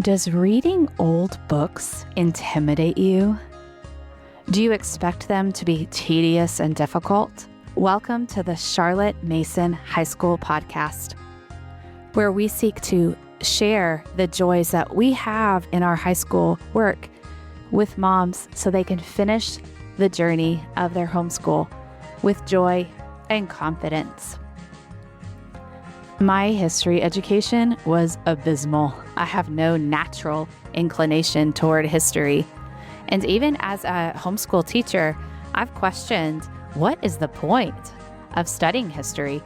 Does reading old books intimidate you? Do you expect them to be tedious and difficult? Welcome to the Charlotte Mason High School podcast, where we seek to share the joys that we have in our high school work with moms so they can finish the journey of their homeschool with joy and confidence. My history education was abysmal. I have no natural inclination toward history. And even as a homeschool teacher, I've questioned, what is the point of studying history?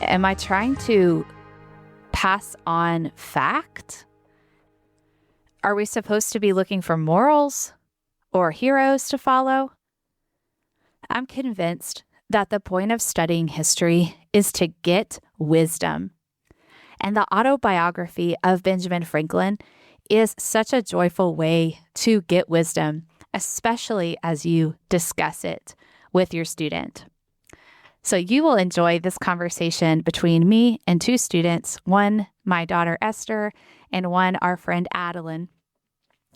Am I trying to pass on fact? Are we supposed to be looking for morals or heroes to follow? I'm convinced that the point of studying history is to get wisdom. And the autobiography of Benjamin Franklin is such a joyful way to get wisdom, especially as you discuss it with your student. So you will enjoy this conversation between me and two students, one, my daughter Esther, and one, our friend Adeline.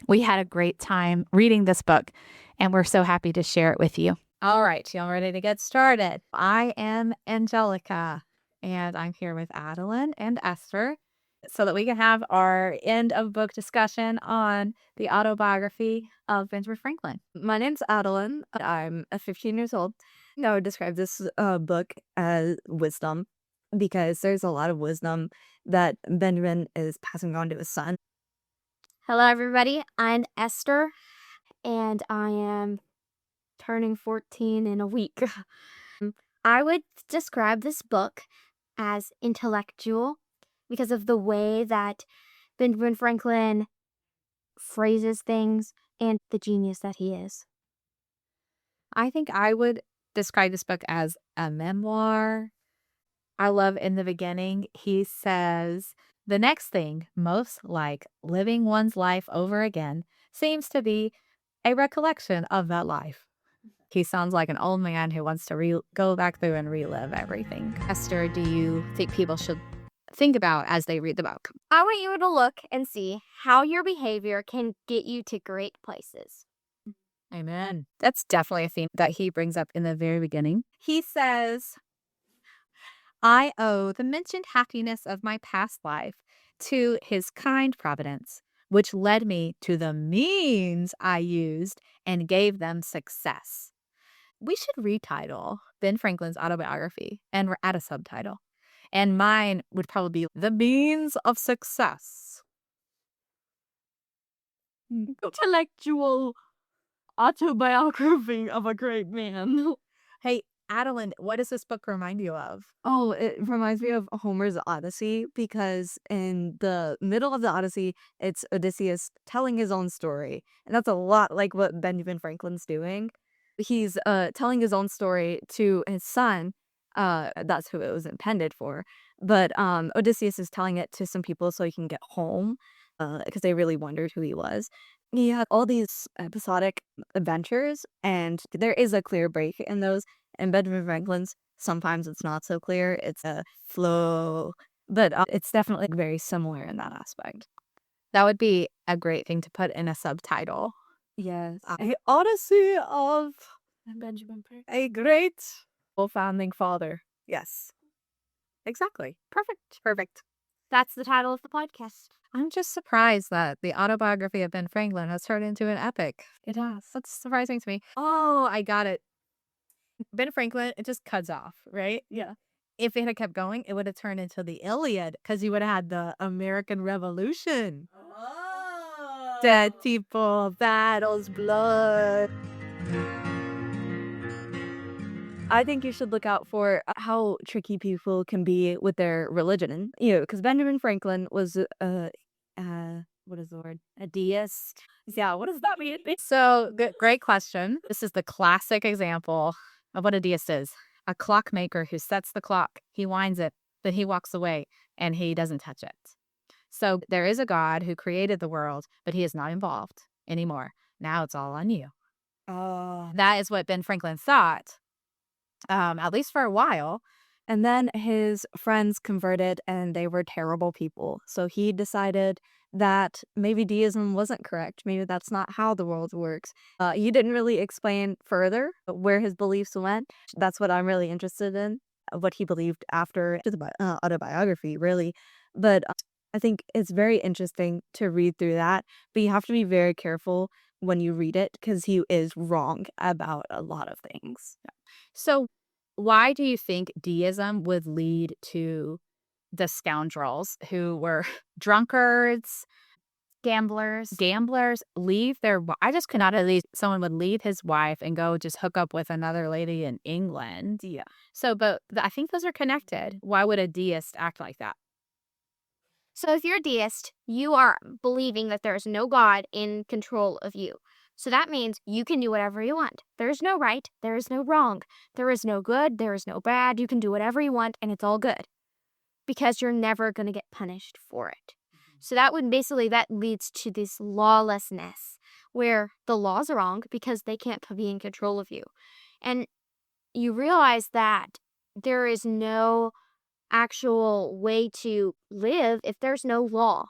We had a great time reading this book, and we're so happy to share it with you. All right, y'all ready to get started? I am Angelica, and I'm here with Adeline and Esther so that we can have our end of book discussion on the autobiography of Benjamin Franklin. My name's Adeline. I'm 15 years old. I would describe this book as wisdom because there's a lot of wisdom that Benjamin is passing on to his son. Hello, everybody. I'm Esther, and I am turning 14 in a week. I would describe this book as intellectual because of the way that Benjamin Franklin phrases things and the genius that he is. I think I would describe this book as a memoir. I love in the beginning, he says, the next thing, most like living one's life over again, seems to be a recollection of that life. He sounds like an old man who wants to go back through and relive everything. Esther, do you think people should think about as they read the book? I want you to look and see how your behavior can get you to great places. Amen. That's definitely a theme that he brings up in the very beginning. He says, I owe the mentioned happiness of my past life to his kind providence, which led me to the means I used and gave them success. We should retitle Ben Franklin's autobiography and add a subtitle. And mine would probably be The Means of Success. Intellectual autobiography of a great man. Hey, Adeline, what does this book remind you of? Oh, it reminds me of Homer's Odyssey because in the middle of the Odyssey, it's Odysseus telling his own story. And that's a lot like what Benjamin Franklin's doing. He's telling his own story to his son. That's who it was intended for. But Odysseus is telling it to some people so he can get home because they really wondered who he was. He had all these episodic adventures, and there is a clear break in those. And Benjamin Franklin's, sometimes it's not so clear. It's a flow, but it's definitely very similar in that aspect. That would be a great thing to put in a subtitle. Yes. A Odyssey of Benjamin Franklin. a great founding father. Yes. Exactly. Perfect. That's the title of the podcast. I'm just surprised that the autobiography of Ben Franklin has turned into an epic. It has. That's surprising to me. Oh, I got it. Ben Franklin, it just cuts off, right? Yeah. If it had kept going, it would have turned into the Iliad because you would have had the American Revolution. Oh. Dead people, battles, blood. I think you should look out for how tricky people can be with their religion. Because Benjamin Franklin was what is the word? A deist. Yeah, what does that mean? So, great question. This is the classic example of what a deist is. A clockmaker who sets the clock. He winds it, then he walks away, and he doesn't touch it. So, there is a God who created the world, but he is not involved anymore. Now it's all on you. That is what Ben Franklin thought. At least for a while. And then his friends converted and they were terrible people. So he decided that maybe deism wasn't correct. Maybe that's not how the world works. He didn't really explain further where his beliefs went. That's what I'm really interested in, what he believed after the autobiography, really. But I think it's very interesting to read through that, but you have to be very careful when you read it because he is wrong about a lot of things. So, why do you think deism would lead to the scoundrels who were drunkards, gamblers leave their I just could not believe someone would leave his wife and go just hook up with another lady in England. Yeah. So, but I think those are connected. Why would a deist act like that? So if you're a deist, you are believing that there is no God in control of you. So that means you can do whatever you want. There is no right, there is no wrong, there is no good, there is no bad. You can do whatever you want and it's all good because you're never going to get punished for it. So that leads to this lawlessness where the laws are wrong because they can't be in control of you. And you realize that there is no actual way to live if there's no law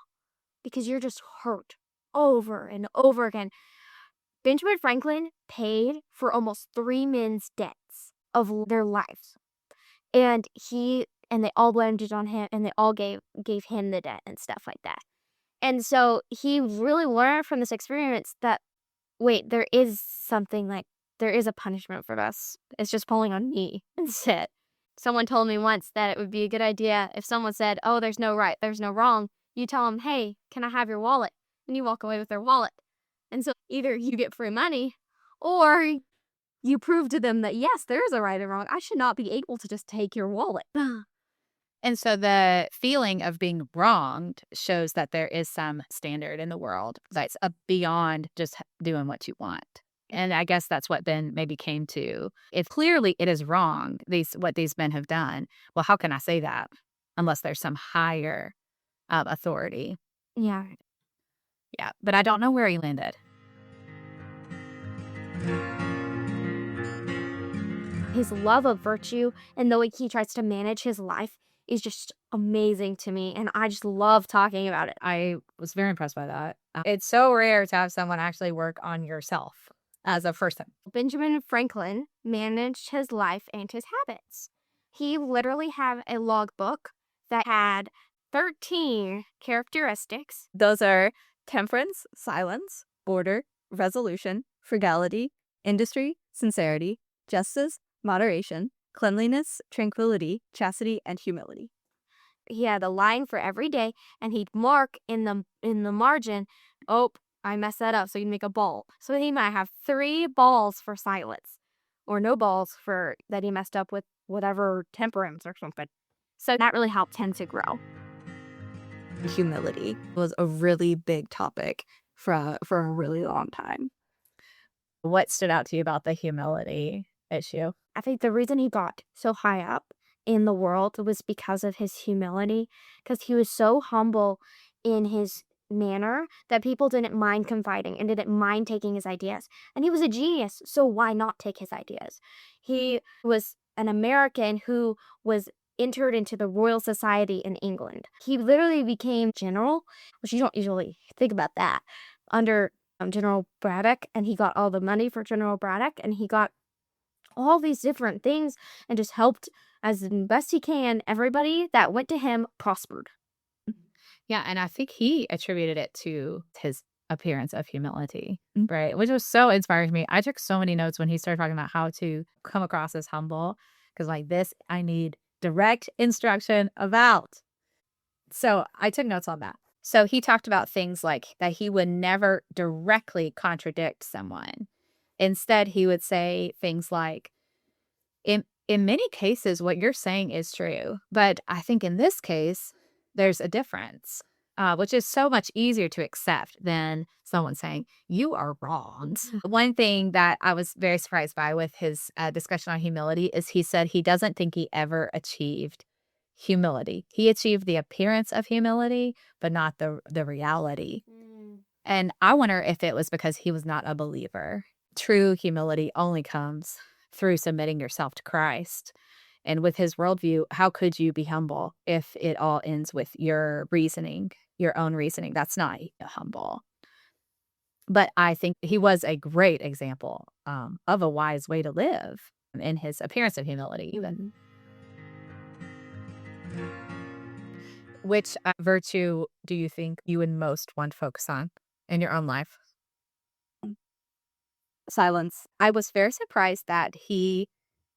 because you're just hurt over and over again. Benjamin Franklin paid for almost 3 men's debts of their lives. And they all blamed it on him and they all gave him the debt and stuff like that. And so he really learned from this experience that, wait, there is a punishment for this. It's just falling on me instead. Someone told me once that it would be a good idea if someone said, oh, there's no right, there's no wrong. You tell them, hey, can I have your wallet? And you walk away with their wallet. And so either you get free money or you prove to them that, yes, there is a right and wrong. I should not be able to just take your wallet. And so the feeling of being wronged shows that there is some standard in the world that's beyond just doing what you want. And I guess that's what Ben maybe came to. If clearly it is wrong, what these men have done, well, how can I say that unless there's some higher authority? Yeah. Yeah, but I don't know where he landed. His love of virtue and the way he tries to manage his life is just amazing to me. And I just love talking about it. I was very impressed by that. It's so rare to have someone actually work on yourself as a person. Benjamin Franklin managed his life and his habits. He literally had a logbook that had 13 characteristics. Those are temperance, silence, order, resolution, frugality, industry, sincerity, justice, moderation, cleanliness, tranquility, chastity, and humility. He had a line for every day, and he'd mark in the margin, oh, I messed that up, so you'd make a ball. So he might have 3 balls for silence, or no balls for that he messed up with whatever temperance or something. So that really helped him to grow. Humility was a really big topic for a really long time. What stood out to you about the humility issue? I think the reason he got so high up in the world was because of his humility, because he was so humble in his manner that people didn't mind confiding and didn't mind taking his ideas. And he was a genius, so why not take his ideas? He was an American who was entered into the Royal Society in England. He literally became general, which you don't usually think about that, under General Braddock, and he got all the money for General Braddock, and he got all these different things and just helped as best he can. Everybody that went to him prospered. Yeah, and I think he attributed it to his appearance of humility, right? Which was so inspiring to me. I took so many notes when he started talking about how to come across as humble, because like this, I need direct instruction about. So I took notes on that. So he talked about things like that he would never directly contradict someone. Instead, he would say things like, in many cases, what you're saying is true, but I think in this case, there's a difference, which is so much easier to accept than someone saying, you are wrong. One thing that I was very surprised by with his discussion on humility is he said he doesn't think he ever achieved humility. He achieved the appearance of humility, but not the reality. And I wonder if it was because he was not a believer. True humility only comes through submitting yourself to Christ. And with his worldview, how could you be humble if it all ends with your reasoning your own reasoning. That's not humble. But I think he was a great example of a wise way to live in his appearance of humility, even. Which virtue do you think you would most want to focus on in your own life? Silence. I was very surprised that he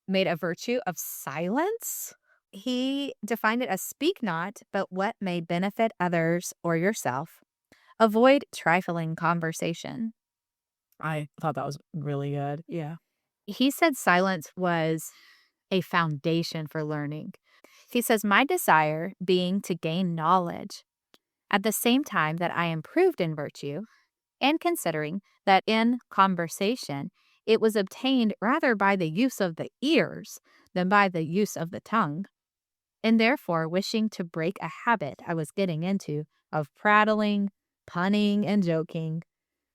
made a virtue of silence. He defined it as speak not, but what may benefit others or yourself. Avoid trifling conversation. I thought that was really good. Yeah. He said silence was a foundation for learning. He says, my desire being to gain knowledge at the same time that I improved in virtue, and considering that in conversation it was obtained rather by the use of the ears than by the use of the tongue, and therefore wishing to break a habit I was getting into of prattling, punning, and joking,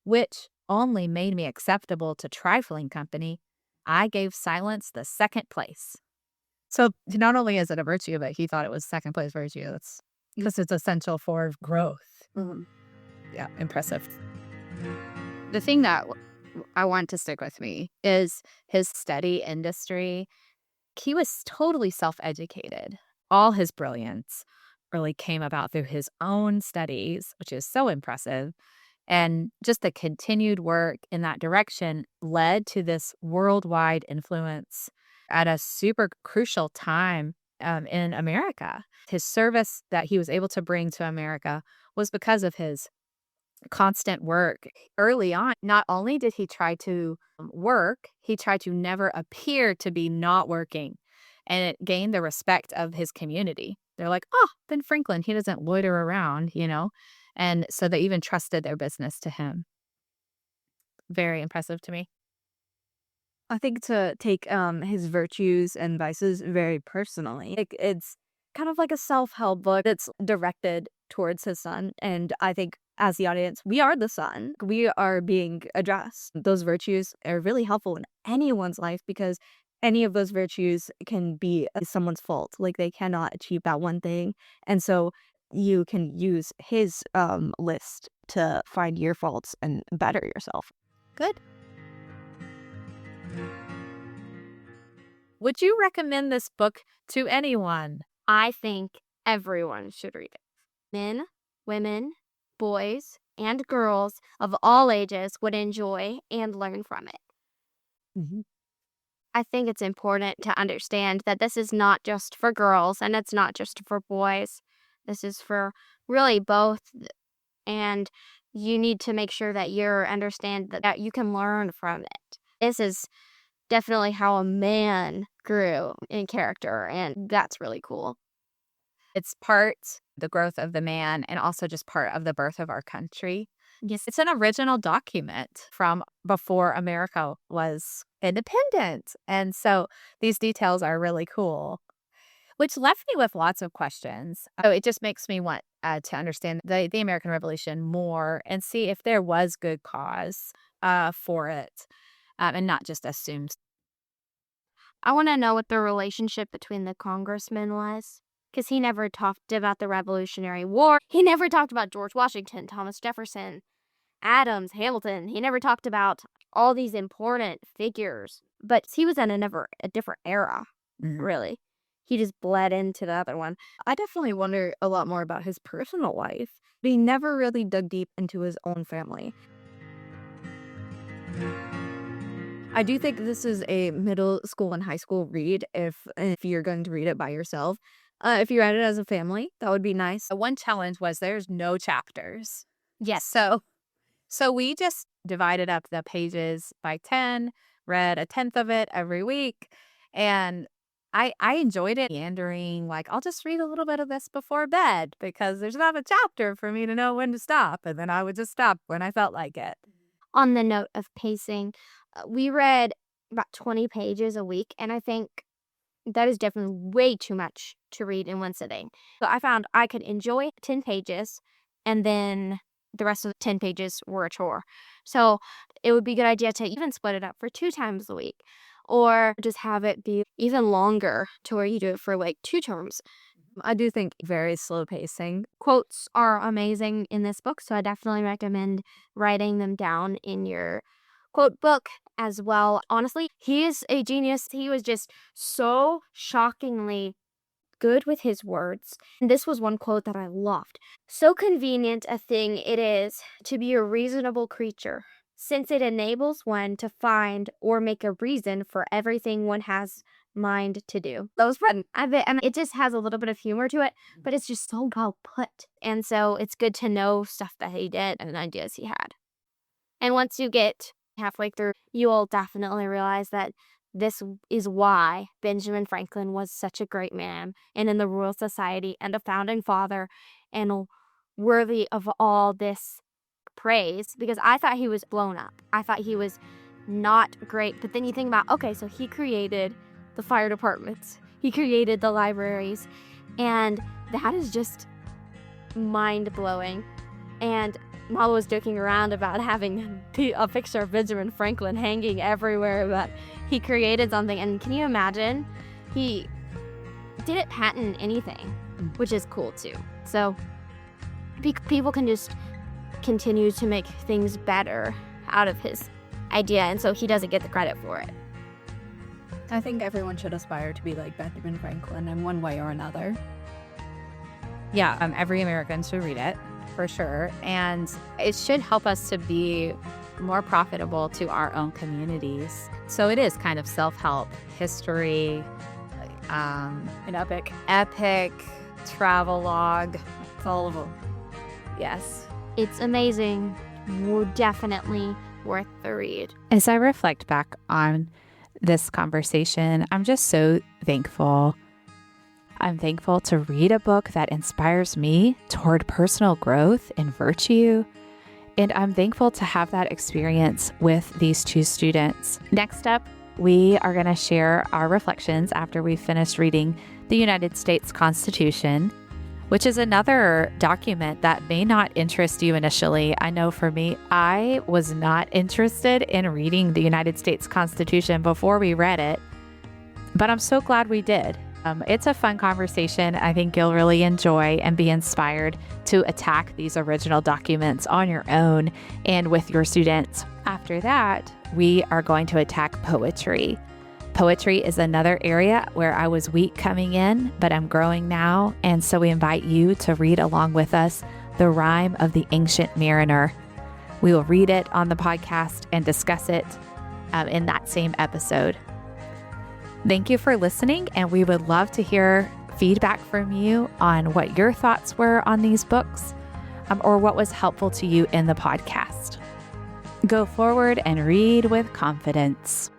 which only made me acceptable to trifling company, I gave silence the second place. So not only is it a virtue, but he thought it was second place virtue. That's because it's essential for growth. Yeah, impressive. The thing that I want to stick with me is his study industry. He was totally self-educated. All his brilliance really came about through his own studies, which is so impressive. And just the continued work in that direction led to this worldwide influence at a super crucial time in America. His service that he was able to bring to America was because of his constant work. Early on, not only did he try to work, he tried to never appear to be not working. And it gained the respect of his community. They're like, oh, Ben Franklin, he doesn't loiter around, And so they even trusted their business to him. Very impressive to me. I think to take his virtues and vices very personally. It's kind of like a self-help book that's directed towards his son. And I think as the audience, we are the son. We are being addressed. Those virtues are really helpful in anyone's life because any of those virtues can be someone's fault. Like they cannot achieve that one thing. And so you can use his list to find your faults and better yourself. Good. Would you recommend this book to anyone? I think everyone should read it. Men, women, boys, and girls of all ages would enjoy and learn from it. Mhm. I think it's important to understand that this is not just for girls and it's not just for boys. This is for really both. And you need to make sure that you understand that you can learn from it. This is definitely how a man grew in character, and that's really cool. It's part the growth of the man and also just part of the birth of our country. Yes. It's an original document from before America was independent. And so these details are really cool, which left me with lots of questions. So it just makes me want to understand the American Revolution more and see if there was good cause for it and not just assume. I want to know what the relationship between the congressman was, because he never talked about the Revolutionary War. He never talked about George Washington, Thomas Jefferson, Adams, Hamilton. He never talked about all these important figures. But he was in a different era, really. He just bled into the other one. I definitely wonder a lot more about his personal life. But he never really dug deep into his own family. I do think this is a middle school and high school read if you're going to read it by yourself. If you read it as a family, that would be nice. One challenge was there's no chapters. Yes. So we just divided up the pages by 10, read a 10th of it every week. And I enjoyed it meandering, like I'll just read a little bit of this before bed because there's not a chapter for me to know when to stop. And then I would just stop when I felt like it. On the note of pacing, we read about 20 pages a week, and I think that is definitely way too much to read in one sitting. So I found I could enjoy 10 pages, and then the rest of the 10 pages were a chore. So it would be a good idea to even split it up for 2 times a week, or just have it be even longer to where you do it for like 2 terms. I do think very slow pacing. Quotes are amazing in this book, so I definitely recommend writing them down in your quote book as well. Honestly, he is a genius. He was just so shockingly good with his words. And this was one quote that I loved. So convenient a thing it is to be a reasonable creature, since it enables one to find or make a reason for everything one has mind to do. That was fun. And it just has a little bit of humor to it, but it's just so well put. And so it's good to know stuff that he did and ideas he had. And once you get halfway through, you will definitely realize that this is why Benjamin Franklin was such a great man and in the Royal Society and a founding father and worthy of all this praise, because I thought he was blown up. I thought he was not great. But then you think about, okay, so he created the fire departments. He created the libraries. And that is just mind-blowing. And Mama was joking around about having a picture of Benjamin Franklin hanging everywhere, but he created something. And can you imagine? He didn't patent anything, which is cool too. So people can just continue to make things better out of his idea, and so he doesn't get the credit for it. I think everyone should aspire to be like Benjamin Franklin in one way or another. Yeah, every American should read it, for sure. And it should help us to be more profitable to our own communities. So it is kind of self-help, history, An epic. travelogue. It's all of them. Yes. It's amazing. We're definitely worth the read. As I reflect back on this conversation, I'm just so thankful. I'm thankful to read a book that inspires me toward personal growth and virtue. And I'm thankful to have that experience with these two students. Next up, we are going to share our reflections after we've finished reading the United States Constitution, which is another document that may not interest you initially. I know for me, I was not interested in reading the United States Constitution before we read it, but I'm so glad we did. It's a fun conversation. I think you'll really enjoy and be inspired to attack these original documents on your own and with your students. After that, we are going to attack poetry. Poetry is another area where I was weak coming in, but I'm growing now. And so we invite you to read along with us The Rime of the Ancient Mariner. We will read it on the podcast and discuss it in that same episode. Thank you for listening, and we would love to hear feedback from you on what your thoughts were on these books or what was helpful to you in the podcast. Go forward and read with confidence.